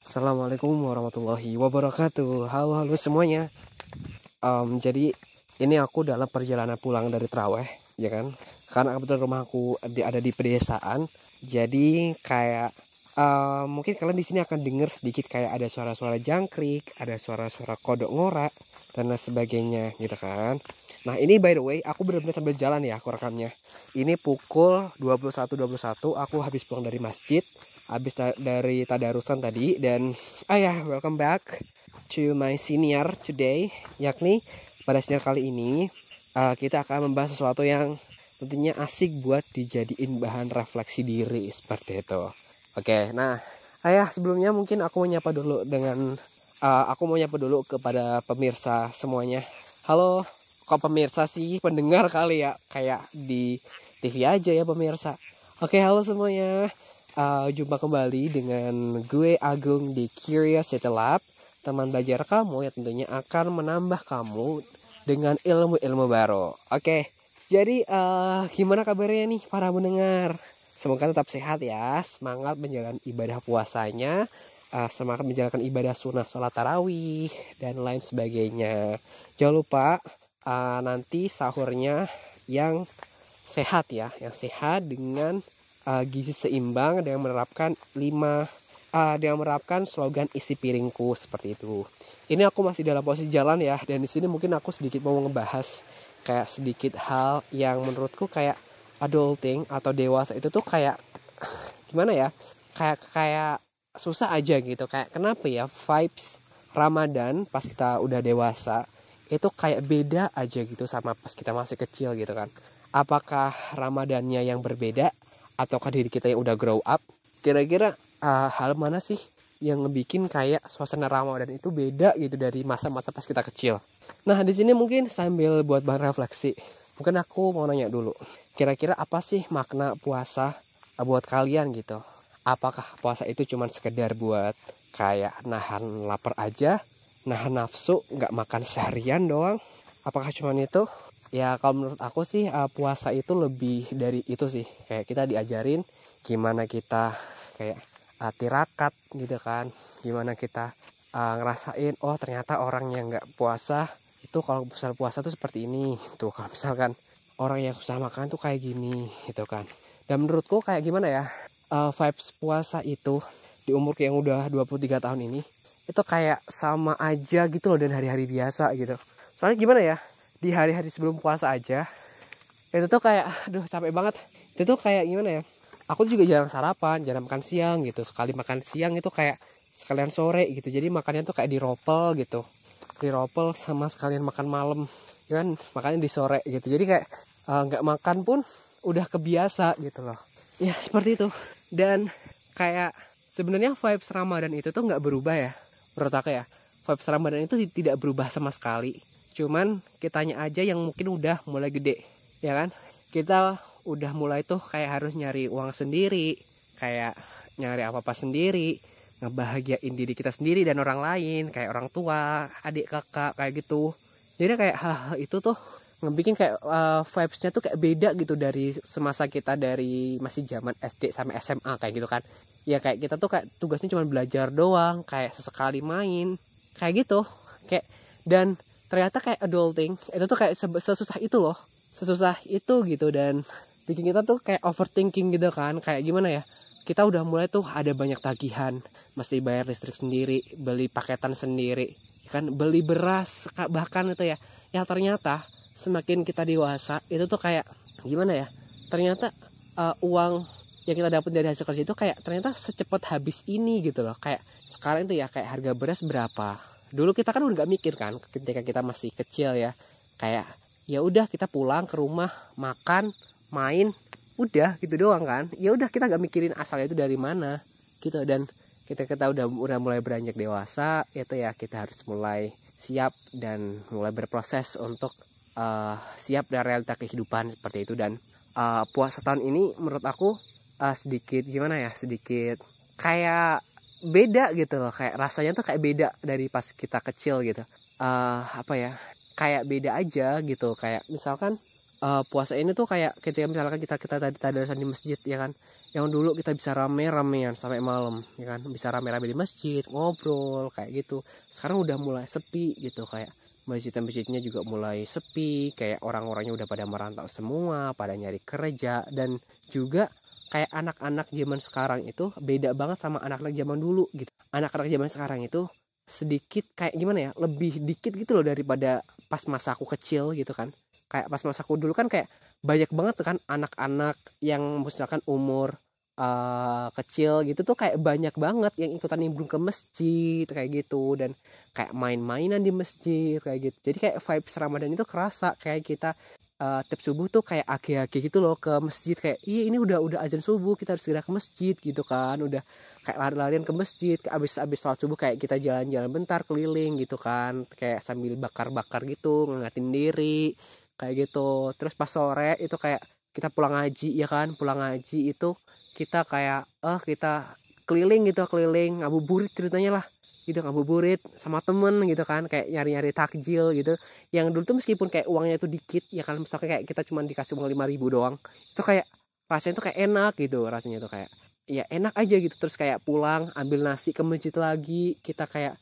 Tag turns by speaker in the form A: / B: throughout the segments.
A: Assalamualaikum warahmatullahi wabarakatuh. Halo halo semuanya. Jadi ini aku dalam perjalanan pulang dari Traweh, ya kan? Karena kebetulan rumahku ada di pedesaan. Jadi kayak mungkin kalian di sini akan dengar sedikit kayak ada suara-suara jangkrik, ada suara-suara kodok ngorak dan lain sebagainya, gitu kan? Nah ini by the way, aku benar-benar sambil jalan ya aku rekamnya. Ini pukul 21.21, aku habis pulang dari masjid, habis dari tadarusan tadi. Dan welcome back to my senior today, yakni pada senior kali ini kita akan membahas sesuatu yang tentunya asik buat dijadiin bahan refleksi diri seperti itu. Oke, nah sebelumnya mungkin aku mau nyapa dulu kepada pemirsa semuanya. Halo, kok pemirsa sih, pendengar kali ya, kayak di TV aja ya pemirsa. Oke, halo semuanya. Jumpa kembali dengan gue Agung di Curiosity Lab, teman belajar kamu yang tentunya akan menambah kamu dengan ilmu-ilmu baru. Oke, jadi gimana kabarnya nih para mendengar? Semoga tetap sehat ya, semangat menjalankan ibadah puasanya, semangat menjalankan ibadah sunnah sholat tarawih dan lain sebagainya. Jangan lupa nanti sahurnya yang sehat ya, yang sehat dengan gizi seimbang dengan menerapkan slogan isi piringku seperti itu. Ini aku masih dalam posisi jalan ya, dan di sini mungkin aku sedikit mau ngebahas kayak sedikit hal yang menurutku kayak adulting atau dewasa itu tuh kayak gimana ya? Kayak susah aja gitu. Kayak kenapa ya vibes Ramadan pas kita udah dewasa itu kayak beda aja gitu sama pas kita masih kecil gitu kan. Apakah Ramadannya yang berbeda ataukah diri kita yang udah grow up? Kira-kira hal mana sih yang ngebikin kayak suasana Ramadan itu beda gitu dari masa-masa pas kita kecil? Nah, di sini mungkin sambil buat bahan refleksi, mungkin aku mau nanya dulu. Kira-kira apa sih makna puasa buat kalian gitu? Apakah puasa itu cuma sekedar buat kayak nahan lapar aja, nahan nafsu, nggak makan seharian doang? Apakah cuma itu? Ya kalau menurut aku sih puasa itu lebih dari itu sih. Kayak kita diajarin gimana kita kayak tirakat gitu kan. Gimana kita ngerasain oh ternyata orang yang nggak puasa itu kalau misal puasa tuh seperti ini. Tuh kalau misalkan orang yang susah makan tuh kayak gini gitu kan. Dan menurutku kayak gimana ya, vibes puasa itu di umur yang udah 23 tahun ini itu kayak sama aja gitu loh dan hari-hari biasa gitu. Soalnya gimana ya, di hari-hari sebelum puasa aja itu tuh kayak aduh capek banget. Itu tuh kayak gimana ya, aku juga jarang sarapan, jarang makan siang gitu. Sekali makan siang itu kayak sekalian sore gitu, jadi makannya tuh kayak di ropel sama sekalian makan malam ya kan, makannya di sore gitu. Jadi kayak nggak makan pun udah kebiasa gitu loh ya, seperti itu. Dan kayak sebenarnya vibes Ramadan itu tuh nggak berubah ya menurut aku ya. Vibes Ramadan itu tidak berubah sama sekali. Cuman kitanya aja yang mungkin udah mulai gede, ya kan? Kita udah mulai tuh kayak harus nyari uang sendiri, kayak nyari apa-apa sendiri, ngebahagiain diri kita sendiri dan orang lain, kayak orang tua, adik kakak, kayak gitu. Jadi kayak hal itu tuh ngebikin kayak vibes-nya tuh kayak beda gitu dari semasa kita dari masih zaman SD sampai SMA kayak gitu kan. Ya kayak kita tuh kayak tugasnya cuma belajar doang, kayak sesekali main, kayak gitu. Kayak dan ternyata kayak adulting itu tuh kayak sesusah itu loh, sesusah itu gitu. Dan bikin kita tuh kayak overthinking gitu kan. Kayak gimana ya, kita udah mulai tuh ada banyak tagihan, mesti bayar listrik sendiri, beli paketan sendiri kan, beli beras bahkan itu ya. Ya ternyata semakin kita dewasa itu tuh kayak gimana ya, ternyata uang yang kita dapat dari hasil kerja itu kayak ternyata secepat habis ini gitu loh. Kayak sekarang itu ya kayak harga beras berapa. Dulu kita kan udah gak mikir kan ketika kita masih kecil ya. Kayak ya udah kita pulang ke rumah, makan, main, udah gitu doang kan. Ya udah kita gak mikirin asalnya itu dari mana gitu. Dan kita udah mulai beranjak dewasa itu ya, kita harus mulai siap dan mulai berproses untuk siap dari realita kehidupan seperti itu. Dan puasa tahun ini menurut aku sedikit gimana ya, sedikit kayak beda gitu loh. Kayak rasanya tuh kayak beda dari pas kita kecil gitu. Apa ya, kayak beda aja gitu. Kayak misalkan puasa ini tuh kayak ketika misalkan kita tadi tadarusan di masjid ya kan, Yang dulu kita bisa rame-ramean sampai malam, ya kan, bisa rame-rame di masjid, ngobrol kayak gitu. Sekarang udah mulai sepi gitu, kayak masjid-masjidnya juga mulai sepi, kayak orang-orangnya udah pada merantau semua, pada nyari kerja. Dan juga kayak anak-anak zaman sekarang itu beda banget sama anak-anak zaman dulu gitu. Anak-anak zaman sekarang itu sedikit kayak gimana ya, lebih dikit gitu loh daripada pas masa aku kecil gitu kan. Kayak pas masa aku dulu kan kayak banyak banget tuh kan anak-anak yang misalkan umur kecil gitu tuh, kayak banyak banget yang ikutan nimbrung ke masjid kayak gitu, dan kayak main-mainan di masjid kayak gitu. Jadi kayak vibes Ramadan itu kerasa, kayak kita tiap subuh tuh kayak age-age gitu loh ke masjid, kayak iya ini udah azan subuh, kita harus segera ke masjid gitu kan. Udah kayak lari-larian ke masjid, abis sholat subuh kayak kita jalan-jalan bentar keliling gitu kan, kayak sambil bakar-bakar gitu, ngangetin diri kayak gitu. Terus pas sore itu kayak kita pulang ngaji, ya kan, pulang ngaji itu kita kayak kita keliling gitu, keliling ngabuburit ceritanya lah gitu, ngabuburit sama temen gitu kan, kayak nyari-nyari takjil gitu. Yang dulu tuh meskipun kayak uangnya itu dikit, ya kan, misalnya kayak kita cuma dikasih uang 5.000 doang, itu kayak rasanya tuh kayak enak gitu, rasanya tuh kayak ya enak aja gitu. Terus kayak pulang ambil nasi ke masjid lagi, kita kayak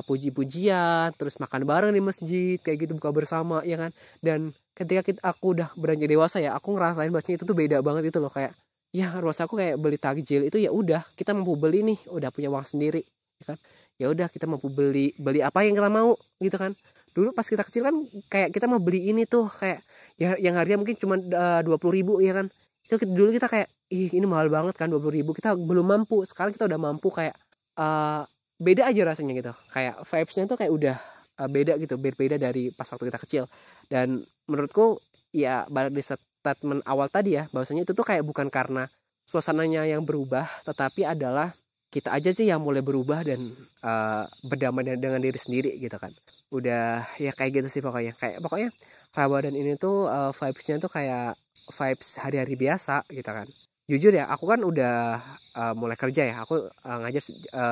A: puji-pujian, terus makan bareng di masjid kayak gitu, buka bersama, ya kan. Dan ketika aku udah beranjak dewasa ya, aku ngerasain bahwasanya itu tuh beda banget itu loh, kayak ya rasa aku kayak beli takjil itu ya udah kita mampu beli nih, udah punya uang sendiri, ya kan. Ya udah kita mampu beli apa yang kita mau gitu kan. Dulu pas kita kecil kan kayak kita mau beli ini tuh kayak ya, yang harganya mungkin cuma 20.000, ya kan. Itu dulu kita kayak ih ini mahal banget kan, 20.000 kita belum mampu. Sekarang kita udah mampu, kayak beda aja rasanya gitu, kayak vibesnya tuh kayak udah beda gitu, berbeda dari pas waktu kita kecil. Dan menurutku ya balik di statement awal tadi ya, bahwasanya itu tuh kayak bukan karena suasananya yang berubah, tetapi adalah kita aja sih yang mulai berubah dan berdamai dengan diri sendiri gitu kan. Udah ya kayak gitu sih pokoknya. Kayak pokoknya Ramadan ini tuh vibesnya tuh kayak vibes hari-hari biasa gitu kan. Jujur ya, aku kan udah mulai kerja ya. Aku ngajar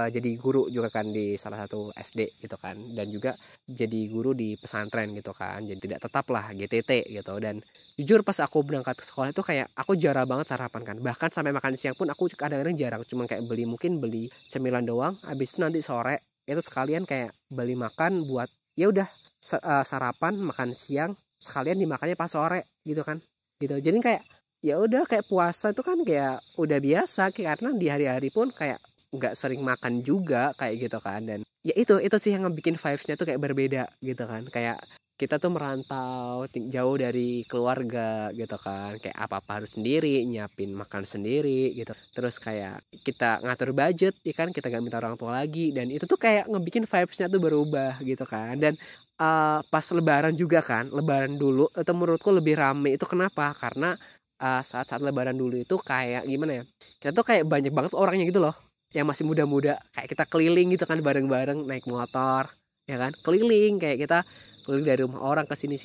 A: jadi guru juga kan di salah satu SD gitu kan, dan juga jadi guru di pesantren gitu kan. Jadi tidak tetap lah, GTT gitu. Dan jujur pas aku berangkat ke sekolah itu kayak aku jarang banget sarapan kan. Bahkan sampai makan siang pun aku kadang-kadang jarang, cuma kayak mungkin beli cemilan doang. Habis itu nanti sore itu sekalian kayak beli makan buat ya udah sarapan, makan siang, sekalian dimakannya pas sore gitu kan. Gitu. Jadi kayak ya udah kayak puasa itu kan kayak udah biasa, karena di hari-hari pun kayak nggak sering makan juga kayak gitu kan. Dan ya itu sih yang bikin vibesnya tuh kayak berbeda gitu kan. Kayak kita tuh merantau jauh dari keluarga gitu kan, kayak apa-apa harus sendiri, nyiapin makan sendiri gitu. Terus kayak kita ngatur budget, ya kan, kita gak minta orang tua lagi. Dan itu tuh kayak ngebikin vibesnya tuh berubah gitu kan. Dan pas lebaran juga kan, lebaran dulu itu menurutku lebih rame. Itu kenapa? Karena saat-saat lebaran dulu itu kayak gimana ya, kita tuh kayak banyak banget orangnya gitu loh, yang masih muda-muda, kayak kita keliling gitu kan bareng-bareng naik motor, ya kan, keliling, kayak kita keliling dari rumah orang ke sini,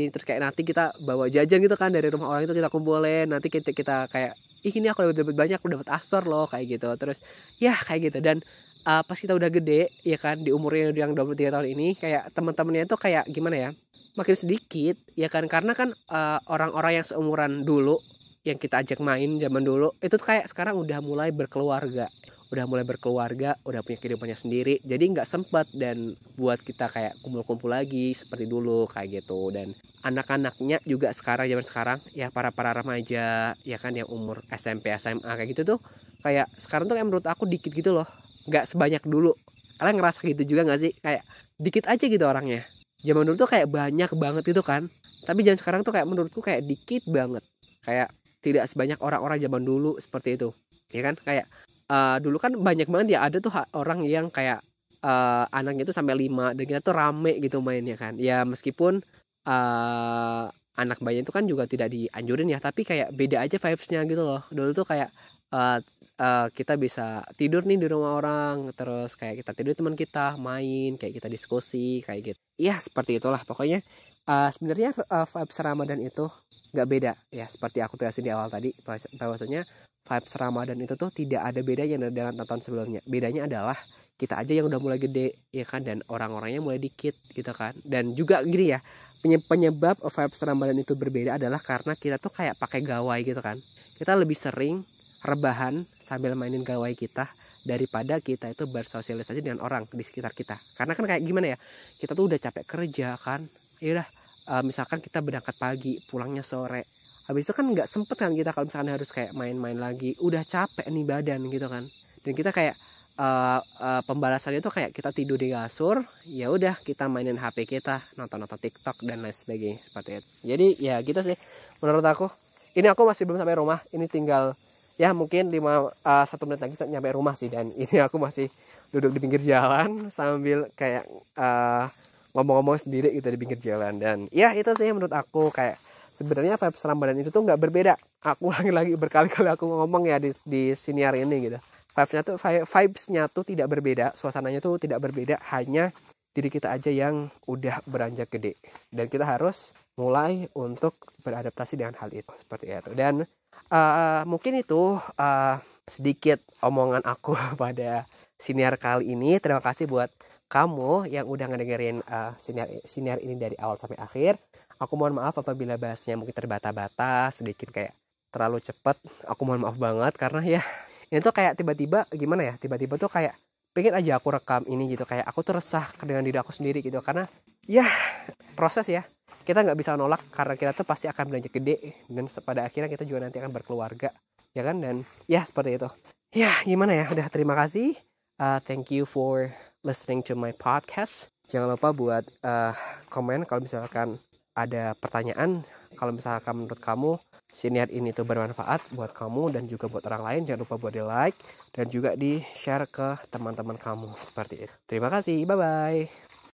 A: terus kayak nanti kita bawa jajan gitu kan dari rumah orang itu, kita kumpulin, nanti kita kayak ih ini aku dapat banyak, aku dapat Astor loh kayak gitu. Terus ya kayak gitu. Dan pas kita udah gede ya kan, di umurnya yang 23 tahun ini, kayak teman-temannya tuh kayak gimana ya, makin sedikit ya kan, karena kan orang-orang yang seumuran dulu yang kita ajak main zaman dulu itu tuh kayak sekarang udah mulai berkeluarga, udah punya kehidupannya sendiri, jadi nggak sempat dan buat kita kayak kumpul-kumpul lagi seperti dulu kayak gitu. Dan anak-anaknya juga zaman sekarang ya, para remaja ya kan, yang umur SMP SMA kayak gitu tuh, kayak sekarang tuh kayak menurut aku dikit gitu loh, nggak sebanyak dulu. Kalian ngerasa gitu juga nggak sih, kayak dikit aja gitu orangnya? Zaman dulu tuh kayak banyak banget itu kan, tapi zaman sekarang tuh kayak menurutku kayak dikit banget, kayak tidak sebanyak orang-orang zaman dulu seperti itu, ya kan. Kayak dulu kan banyak banget ya, ada tuh orang yang kayak anaknya tuh sampai 5, dan kita tuh rame gitu mainnya kan. Ya meskipun anak bayi itu kan juga tidak dianjurin ya, tapi kayak beda aja vibesnya gitu loh. Dulu tuh kayak kita bisa tidur nih di rumah orang, terus kayak kita tidur teman kita, main, kayak kita diskusi kayak gitu. Ya seperti itulah pokoknya. Sebenarnya vibes Ramadan itu nggak beda ya, seperti aku jelasin di awal tadi, bahwasanya vibes Ramadan itu tuh tidak ada bedanya dengan tahun sebelumnya. Bedanya adalah kita aja yang udah mulai gede ya kan, dan orang-orangnya mulai dikit gitu kan. Dan juga gini ya, penyebab vibes Ramadan itu berbeda adalah karena kita tuh kayak pakai gawai gitu kan. Kita lebih sering rebahan sambil mainin gawai kita daripada kita itu bersosialisasi dengan orang di sekitar kita. Karena kan kayak gimana ya, kita tuh udah capek kerja kan, ya udah misalkan kita berangkat pagi pulangnya sore, habis itu kan nggak sempet kan kita kalau misalkan harus kayak main-main lagi, udah capek nih badan gitu kan. Dan kita kayak pembalasannya itu kayak kita tidur di kasur, ya udah kita mainin HP kita, nonton-nonton TikTok dan lain sebagainya seperti itu. Jadi ya gitu sih menurut aku. Ini aku masih belum sampai rumah, ini tinggal ya mungkin 1 menit lagi nyampe rumah sih. Dan ini aku masih duduk di pinggir jalan sambil kayak ngomong-ngomong sendiri gitu di pinggir jalan. Dan ya itu sih menurut aku, kayak sebenarnya vibes Ramadan itu tuh nggak berbeda. Aku lagi berkali-kali aku ngomong ya di siniar ini gitu. Vibesnya tuh tidak berbeda, suasananya tuh tidak berbeda, hanya diri kita aja yang udah beranjak gede. Dan kita harus mulai untuk beradaptasi dengan hal itu seperti itu. Dan mungkin itu sedikit omongan aku pada siniar kali ini. Terima kasih buat kamu yang udah ngedengerin siniar ini dari awal sampai akhir. Aku mohon maaf apabila bahasnya mungkin terbata-bata, sedikit kayak terlalu cepat. Aku mohon maaf banget karena ya ini tuh kayak tiba-tiba gimana ya, tiba-tiba tuh kayak pengen aja aku rekam ini gitu, kayak aku tuh resah dengan diri aku sendiri gitu. Karena ya proses ya, kita nggak bisa nolak karena kita tuh pasti akan beranjak gede dan pada akhirnya kita juga nanti akan berkeluarga ya kan. Dan ya seperti itu ya, gimana ya, udah terima kasih, thank you for listening to my podcast. Jangan lupa buat komen kalau misalkan ada pertanyaan. Kalau misalkan menurut kamu siniar ini tuh bermanfaat buat kamu dan juga buat orang lain, jangan lupa buat di like dan juga di share ke teman-teman kamu seperti itu. Terima kasih, bye bye.